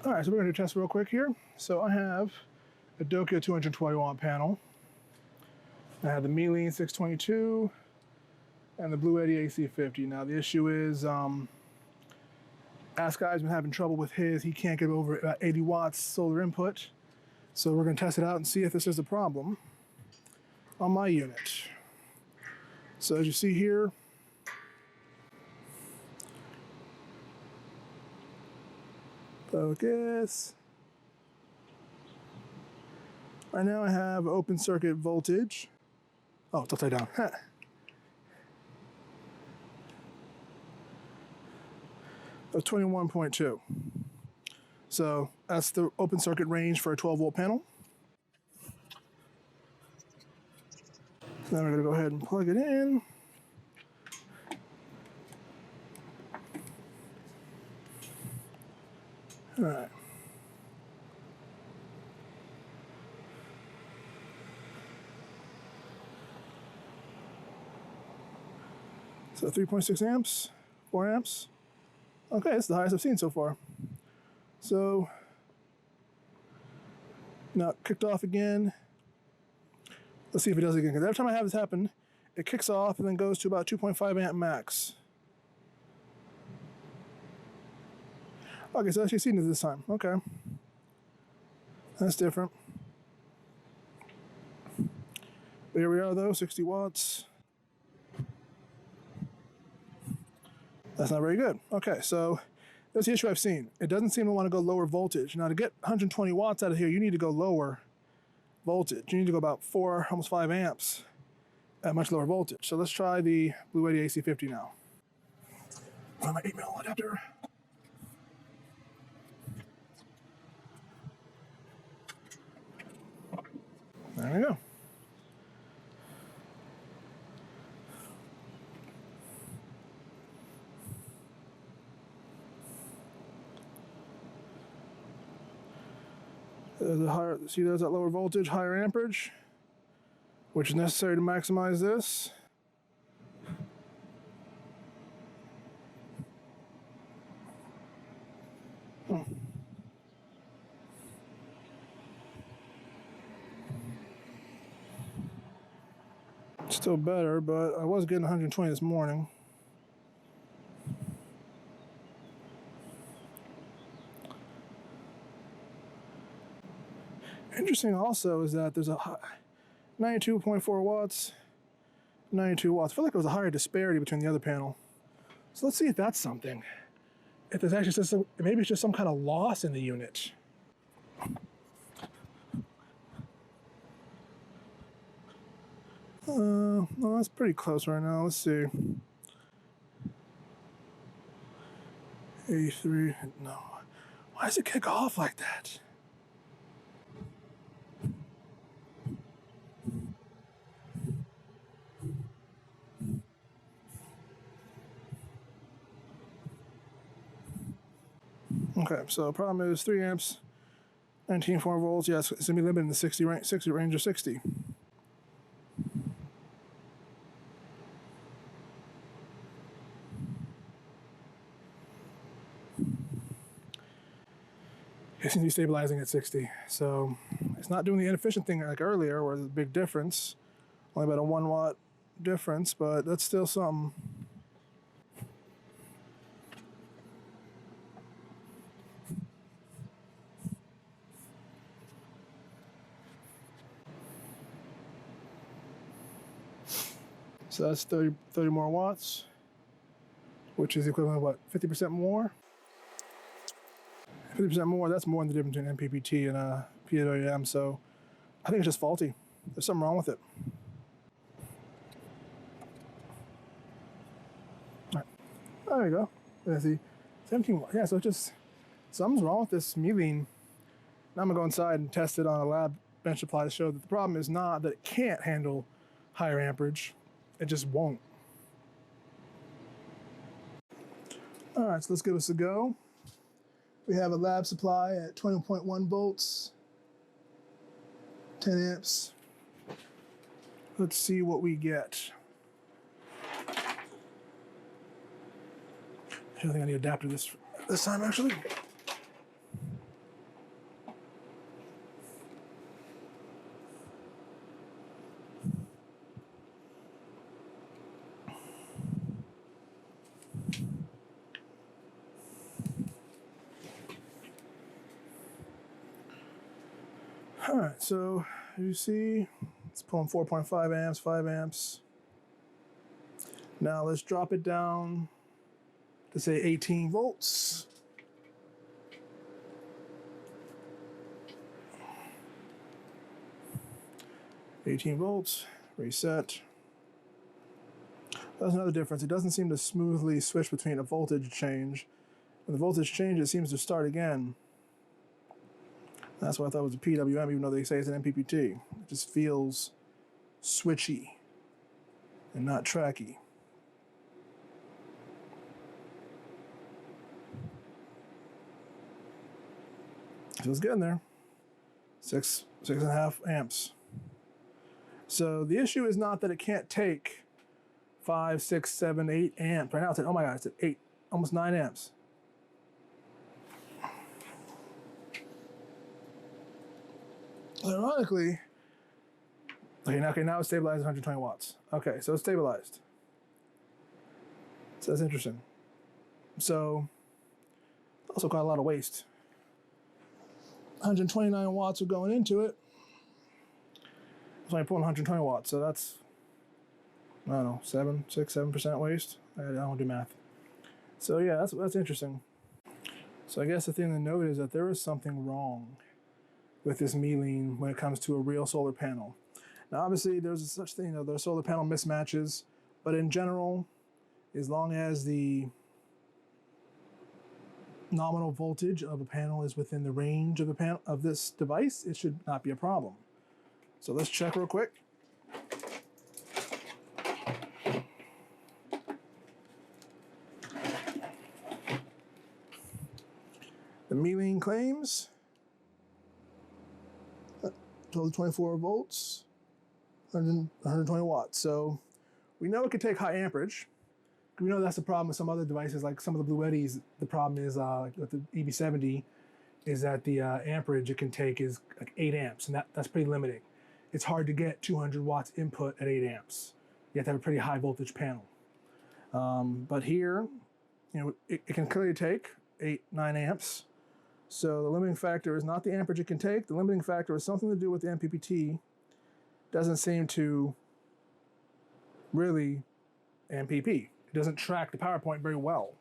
All right, so we're going to test real quick here. So I have a Dokia 220 watt panel. I have the Milin 622 and the Blue Eddy AC50. Now the issue is, Ask Guy's been having trouble with his. He can't get over about 80 watts solar input. So we're going to test it out and see if this is a problem on my unit. So as you see here, focus. Right now I have open circuit voltage. Oh, it's upside down. Of 21.2. So that's the open circuit range for a 12 volt panel. So then we're going to go ahead and plug it in. All right. So 3.6 amps, 4 amps. Okay, it's the highest I've seen so far. So now it kicked off again. Let's see if it does it again, because every time I have this happen, it kicks off and then goes to about 2.5 amp max. Okay, so actually seen it this time. Okay. That's different. But here we are though, 60 watts. That's not very good. Okay, so that's the issue I've seen. It doesn't seem to want to go lower voltage. Now to get 120 watts out of here, you need to go lower voltage. You need to go about 4, almost 5 amps at much lower voltage. So let's try the Blue Eddy AC50 now. On my 8mm adapter. There we go. See, there's that lower voltage, higher amperage, which is necessary to maximize this. Still better, but I was getting 120 this morning. Interesting also is that there's a 92.4 watts, 92 watts. I feel like there was a higher disparity between the other panel. So let's see if that's something. If there's actually just maybe it's just some kind of loss in the unit. No, that's pretty close right now. Let's see. 83, no. Why does it kick off like that? Okay, so the problem is 3 amps, 19.4 volts. Yes, it's gonna be limited in the 60 range of 60. It seems to be stabilizing at 60. So it's not doing the inefficient thing like earlier where there's a big difference. Only about a 1 watt difference, but that's still something. So that's 30 more watts, which is the equivalent of what, 50% more? 50% more, that's more than the difference between MPPT and PWM, so I think it's just faulty. There's something wrong with it. All right, there we go. Let's see, 17 watts. Yeah, so just something's wrong with this Milin. Now I'm gonna go inside and test it on a lab bench supply to show that the problem is not that it can't handle higher amperage, it just won't. All right, so let's give this a go. We have a lab supply at 20.1 volts, 10 amps. Let's see what we get. I don't think I need an adapter this time actually. All right, so you see, it's pulling 4.5 amps, 5 amps. Now let's drop it down to say 18 volts. Reset. That's another difference. It doesn't seem to smoothly switch between a voltage change. When the voltage changes, it seems to start again. That's why I thought it was a PWM, even though they say it's an MPPT. It just feels switchy and not tracky. So it's getting there. 6.5 amps. So the issue is not that it can't take 5, 6, 7, 8 amps. Right now it's at, oh my God, it's at 8, almost 9 amps. Ironically, okay, now it's stabilized at 120 watts. Okay, so it's stabilized. So that's interesting. So, also got a lot of waste. 129 watts are going into it. It's only pulling 120 watts, so that's, I don't know, 7% waste. I don't do math. So yeah, that's interesting. So I guess the thing to note is that there is something wrong with this Milin when it comes to a real solar panel. Now obviously there's such thing, there are solar panel mismatches, but in general, as long as the nominal voltage of a panel is within the range of this device, it should not be a problem. So let's check real quick. The Milin claims total 24 volts, 120 watts. So we know it could take high amperage. We know that's the problem with some other devices, like some of the Blue Eddies. The problem is with the EB70 is that the amperage it can take is like 8 amps, and that's pretty limiting. It's hard to get 200 watts input at 8 amps. You have to have a pretty high voltage panel. But here, it can clearly take 8, 9 amps. So the limiting factor is not the amperage it can take. The limiting factor is something to do with the MPPT. Doesn't seem to really MPP. It doesn't track the power point very well.